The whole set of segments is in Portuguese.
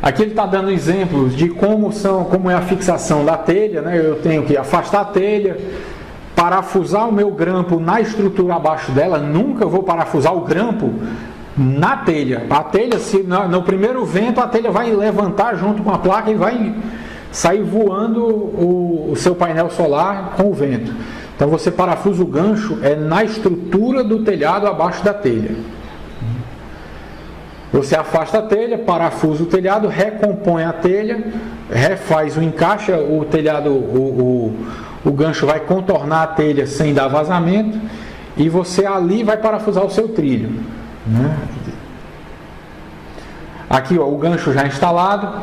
Aqui ele está dando exemplos de como é a fixação da telha, né? Eu tenho que afastar a telha, parafusar o meu grampo na estrutura abaixo dela, nunca vou parafusar o grampo na telha. A telha, no primeiro vento, a telha vai levantar junto com a placa e vai sair voando o seu painel solar com o vento. Então você parafusa o gancho na estrutura do telhado abaixo da telha. Você afasta a telha, parafusa o telhado, recompõe a telha, refaz o encaixe, o telhado, o gancho vai contornar a telha sem dar vazamento e você ali vai parafusar o seu trilho, né? Aqui, ó, o gancho já instalado,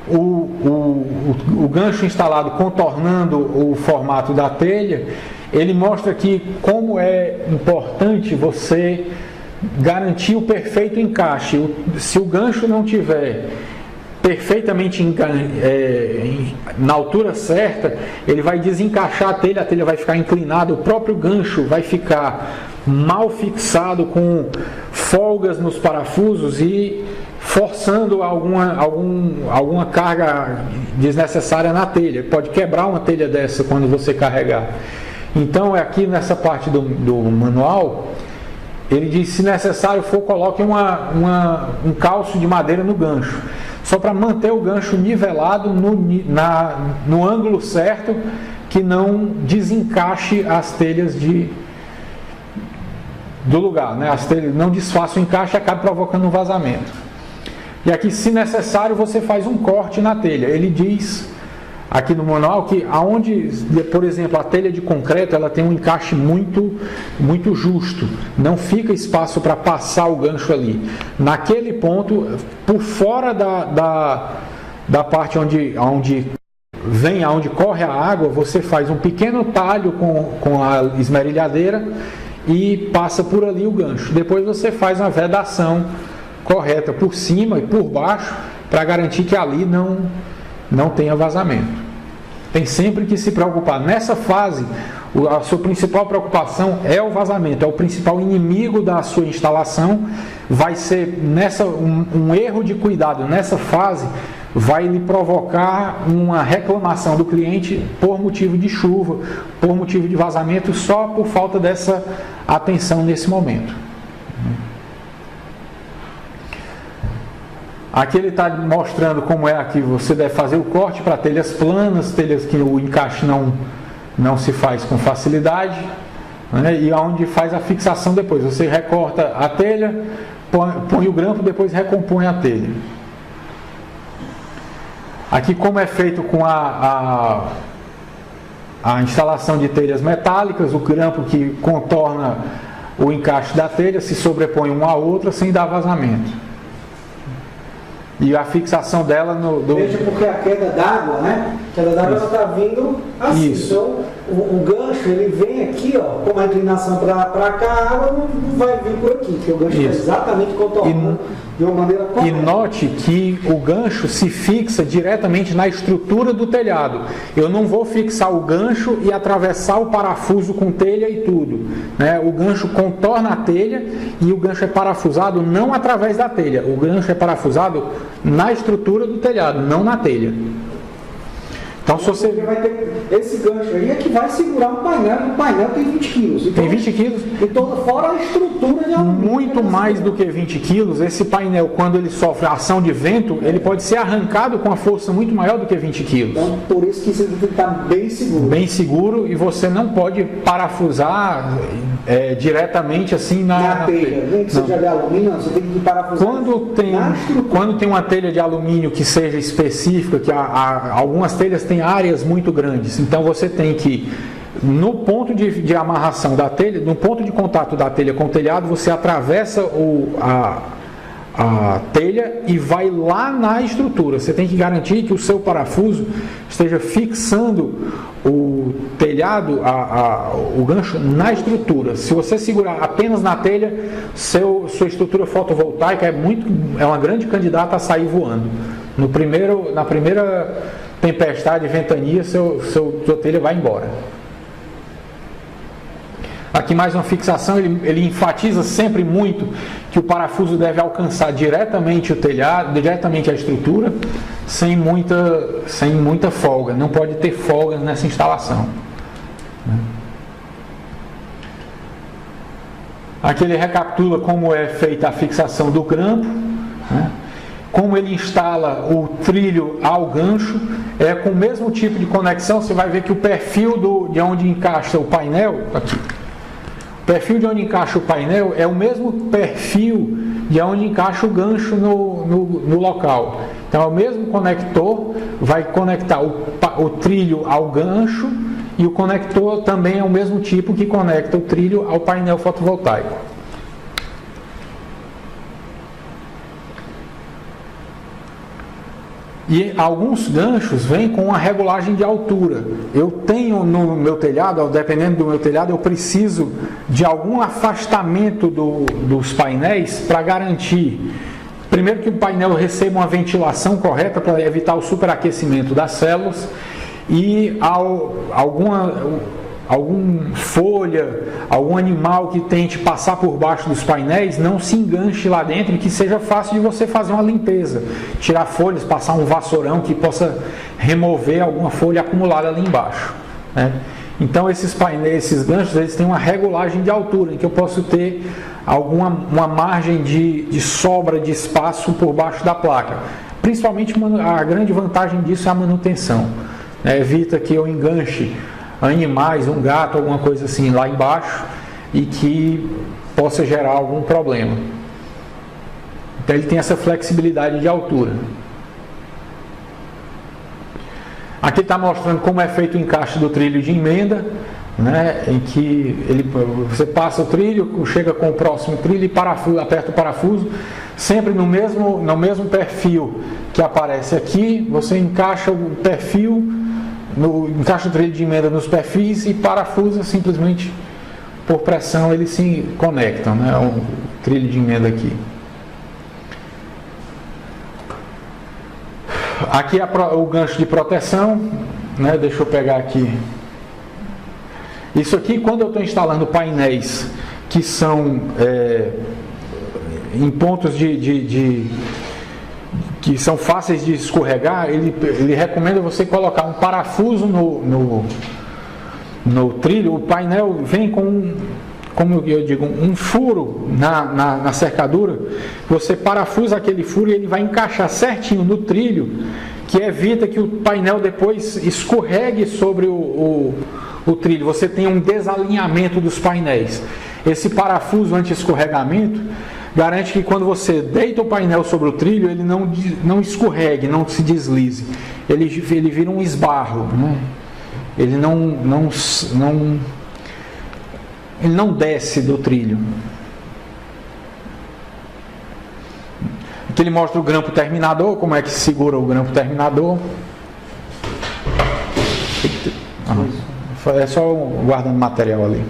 o gancho instalado contornando o formato da telha, ele mostra aqui como é importante você garantir o perfeito encaixe. Se o gancho não tiver perfeitamente na altura certa, ele vai desencaixar a telha vai ficar inclinada, o próprio gancho vai ficar mal fixado com folgas nos parafusos e forçando alguma carga desnecessária na telha. Pode quebrar uma telha dessa quando você carregar. Então, aqui nessa parte do manual, ele diz, se necessário for, coloque um calço de madeira no gancho, só para manter o gancho nivelado no ângulo certo, que não desencaixe as telhas do lugar, né? As telhas não desfaçam o encaixe e acabam provocando um vazamento. E aqui, se necessário, você faz um corte na telha. Ele diz aqui no manual que aonde, por exemplo, a telha de concreto, ela tem um encaixe muito justo, não fica espaço para passar o gancho ali. Naquele ponto, por fora da parte onde corre a água, você faz um pequeno talho com a esmerilhadeira e passa por ali o gancho. Depois você faz uma vedação correta por cima e por baixo para garantir que ali não tenha vazamento. Tem sempre que se preocupar. Nessa fase, a sua principal preocupação é o vazamento, é o principal inimigo da sua instalação. Vai ser um erro de cuidado nessa fase, vai lhe provocar uma reclamação do cliente por motivo de chuva, por motivo de vazamento, só por falta dessa atenção nesse momento. Aqui ele está mostrando como é aqui, você deve fazer o corte para telhas planas, telhas que o encaixe não se faz com facilidade, né? E onde faz a fixação depois. Você recorta a telha, põe o grampo, depois recompõe a telha. Aqui como é feito com a instalação de telhas metálicas, o grampo que contorna o encaixe da telha se sobrepõe uma à outra sem dar vazamento. E a fixação dela Veja, porque a queda d'água, né? A queda d'água está vindo assim. Isso. Então, o gancho, ele vem aqui, ó, com a inclinação para cá, a água não vai vir por aqui, porque o gancho está exatamente contornando de uma maneira correta. E note que o gancho se fixa diretamente na estrutura do telhado. Eu não vou fixar o gancho e atravessar o parafuso com telha e tudo, né? O gancho contorna a telha e o gancho é parafusado não através da telha. O gancho é parafusado na estrutura do telhado, não na telha. Então, se você vai ter esse gancho aí é que vai segurar o painel tem 20 quilos. Então, tem 20 quilos. Então, fora a estrutura de alumínio. Muito mais do que 20 quilos. Esse painel, quando ele sofre a ação de vento, ele pode ser arrancado com uma força muito maior do que 20 quilos. Então, por isso que você tem que estar bem seguro. Bem seguro, e você não pode parafusar diretamente assim na telha. Nem que seja de alumínio, você tem que parafusar. Quando tem uma telha de alumínio que seja específica, que algumas telhas têm áreas muito grandes, então você tem que, no ponto de amarração da telha, no ponto de contato da telha com o telhado, você atravessa a telha e vai lá na estrutura. Você tem que garantir que o seu parafuso esteja fixando o telhado, o gancho na estrutura. Se você segurar apenas na telha, sua estrutura fotovoltaica é uma grande candidata a sair voando. Na primeira tempestade, ventania, sua telha vai embora. Aqui mais uma fixação, ele enfatiza sempre muito que o parafuso deve alcançar diretamente o telhado, diretamente a estrutura, sem muita folga. Não pode ter folga nessa instalação. Aqui ele recapitula como é feita a fixação do grampo, né? Como ele instala o trilho ao gancho, com o mesmo tipo de conexão. Você vai ver que o perfil de onde encaixa o painel, aqui, o perfil de onde encaixa o painel é o mesmo perfil de onde encaixa o gancho no local. Então é o mesmo conector, vai conectar o trilho ao gancho, e o conector também é o mesmo tipo que conecta o trilho ao painel fotovoltaico. E alguns ganchos vêm com uma regulagem de altura. Eu tenho no meu telhado, dependendo do meu telhado, eu preciso de algum afastamento dos painéis para garantir, primeiro, que o painel receba uma ventilação correta para evitar o superaquecimento das células, e alguma folha, algum animal que tente passar por baixo dos painéis não se enganche lá dentro, e que seja fácil de você fazer uma limpeza, tirar folhas, passar um vassourão que possa remover alguma folha acumulada ali embaixo, né? Então esses painéis, esses ganchos, eles têm uma regulagem de altura, em que eu posso ter uma margem de sobra de espaço por baixo da placa. Principalmente a grande vantagem disso é a manutenção, né? Evita que eu enganche animais, um gato, alguma coisa assim lá embaixo, e que possa gerar algum problema. Então ele tem essa flexibilidade de altura. Aqui está mostrando como é feito o encaixe do trilho de emenda, né? Em que você passa o trilho, chega com o próximo trilho e aperta o parafuso, sempre no mesmo perfil que aparece aqui. Você encaixa o perfil, encaixa o trilho de emenda nos perfis e parafusa, simplesmente por pressão eles se conectam, né? O trilho de emenda aqui. Aqui o gancho de proteção, né? Deixa eu pegar aqui. Isso aqui, quando eu estou instalando painéis que são em pontos que são fáceis de escorregar, ele recomenda você colocar um parafuso no trilho. O painel vem com como eu digo, um furo na cercadura. Você parafusa aquele furo e ele vai encaixar certinho no trilho, que evita que o painel depois escorregue sobre o trilho. Você tem um desalinhamento dos painéis. Esse parafuso anti-escorregamento garante que quando você deita o painel sobre o trilho, ele não escorregue, não se deslize. Ele vira um esbarro, né? Ele não desce do trilho. Aqui ele mostra o grampo terminador, como é que se segura o grampo terminador. É só guardando material ali.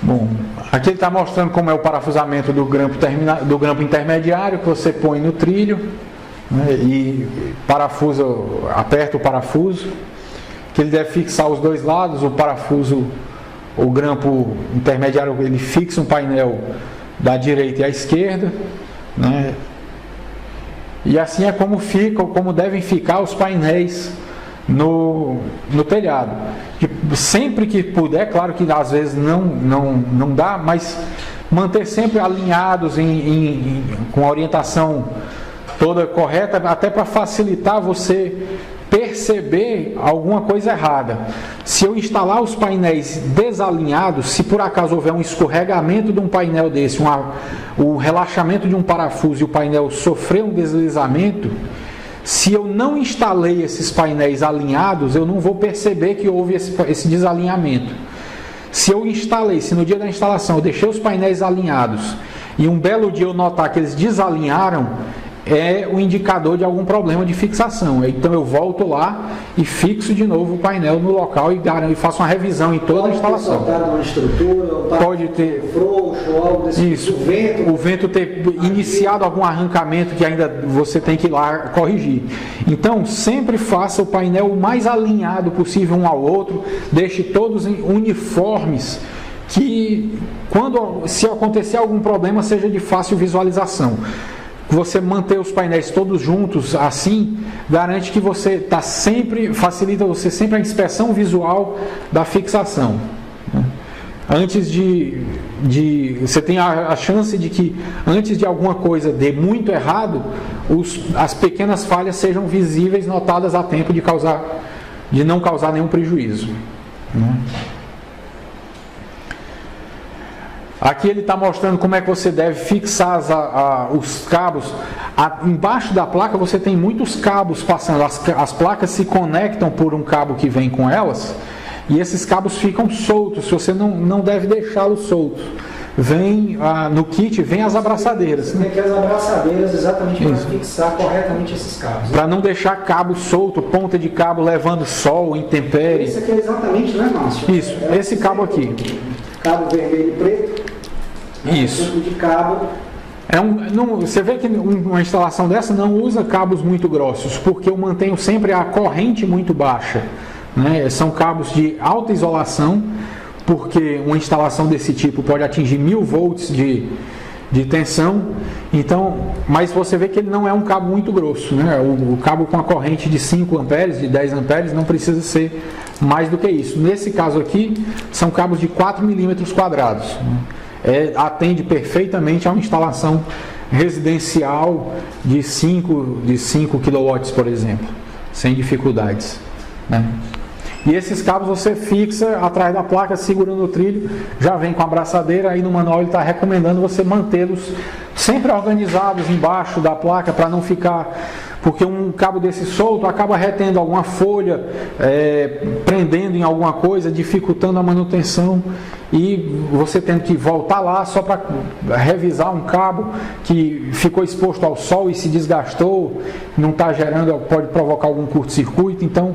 Bom, aqui ele está mostrando como é o parafusamento do grampo intermediário, que você põe no trilho, né, e aperta o parafuso, que ele deve fixar os dois lados. O parafuso, o grampo intermediário, ele fixa um painel da direita e à esquerda, né, e assim é como devem ficar os painéis no telhado. Sempre que puder, claro que às vezes não dá, mas manter sempre alinhados com a orientação toda correta, até para facilitar você perceber alguma coisa errada. Se eu instalar os painéis desalinhados, se por acaso houver um escorregamento de um painel desse, o relaxamento de um parafuso e o painel sofrer um deslizamento, se eu não instalei esses painéis alinhados, eu não vou perceber que houve esse desalinhamento. Se no dia da instalação eu deixei os painéis alinhados e um belo dia eu notar que eles desalinharam, é o indicador de algum problema de fixação. Então eu volto lá e fixo de novo o painel no local e faço uma revisão em toda a instalação. Uma estrutura, pode ter frouxo, algo desse isso, tipo. o vento ter iniciado algum arrancamento que ainda você tem que ir lá corrigir. Então sempre faça o painel o mais alinhado possível um ao outro, deixe todos uniformes, que se acontecer algum problema seja de fácil visualização. Você manter os painéis todos juntos assim, garante que você está sempre, facilita você sempre a inspeção visual da fixação. Antes você tem a chance de que antes de alguma coisa dê muito errado, as pequenas falhas sejam visíveis, notadas a tempo de não causar nenhum prejuízo. Aqui ele está mostrando como é que você deve fixar os cabos. Embaixo da placa você tem muitos cabos passando. As placas se conectam por um cabo que vem com elas e esses cabos ficam soltos. Você não deve deixá-los soltos. No kit vem as abraçadeiras. Tem aqui as abraçadeiras exatamente para fixar corretamente esses cabos. Para não deixar cabo solto, ponta de cabo levando sol, intempérie. Esse aqui é exatamente, né, Márcio? Isso, esse cabo aqui. Cabo vermelho e preto. Isso. Tipo de cabo. Você vê que uma instalação dessa não usa cabos muito grossos, porque eu mantenho sempre a corrente muito baixa. Né? São cabos de alta isolação, porque uma instalação desse tipo pode atingir 1000 volts de tensão. Então, mas você vê que ele não é um cabo muito grosso. Né? O cabo com a corrente de 5 amperes, de 10 amperes, não precisa ser mais do que isso. Nesse caso aqui, são cabos de 4 milímetros quadrados. Atende perfeitamente a uma instalação residencial de 5 kW, por exemplo, sem dificuldades. Né? E esses cabos você fixa atrás da placa, segurando o trilho, já vem com a abraçadeira, aí no manual ele está recomendando você mantê-los sempre organizados embaixo da placa para não ficar... Porque um cabo desse solto acaba retendo alguma folha, prendendo em alguma coisa, dificultando a manutenção e você tendo que voltar lá só para revisar um cabo que ficou exposto ao sol e se desgastou, não está gerando, pode provocar algum curto-circuito. Então,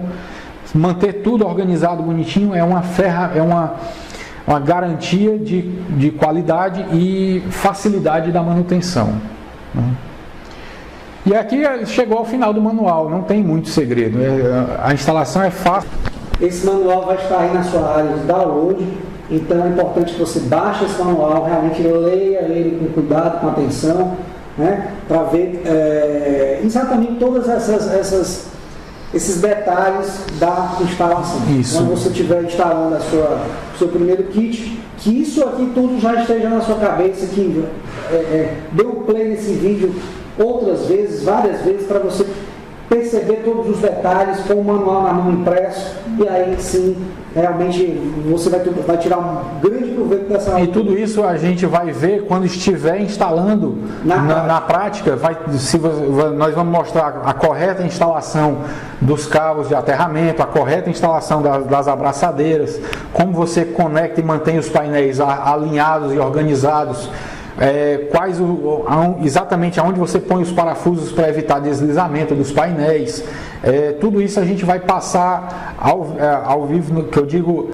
manter tudo organizado, bonitinho, é uma garantia de qualidade e facilidade da manutenção. E aqui chegou ao final do manual, não tem muito segredo, a instalação é fácil. Esse manual vai estar aí na sua área de download, então é importante que você baixe esse manual, realmente leia ele com cuidado, com atenção, né, para ver exatamente todas esses detalhes da instalação. Isso. Quando você estiver instalando o seu primeiro kit, que isso aqui tudo já esteja na sua cabeça, que dê um play nesse vídeo outras vezes, várias vezes, para você perceber todos os detalhes com o manual na mão impresso, e aí sim, realmente você vai tirar um grande proveito dessa aula. E tudo isso a gente vai ver quando estiver instalando na prática. Nós vamos mostrar a correta instalação dos cabos de aterramento, a correta instalação das abraçadeiras, como você conecta e mantém os painéis alinhados e organizados, exatamente aonde você põe os parafusos para evitar deslizamento dos painéis. Tudo isso a gente vai passar ao vivo, que eu digo,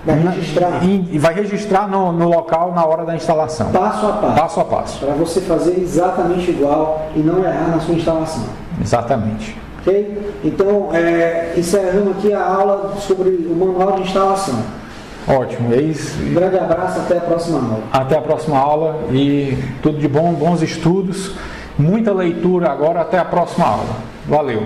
vai registrar no local na hora da instalação. Passo a passo. Para você fazer exatamente igual e não errar na sua instalação. Exatamente. Ok? Então, encerramos aqui a aula sobre o manual de instalação. Ótimo, é isso. Um grande abraço, até a próxima aula. Até a próxima aula e tudo de bom, bons estudos, muita leitura agora, até a próxima aula. Valeu!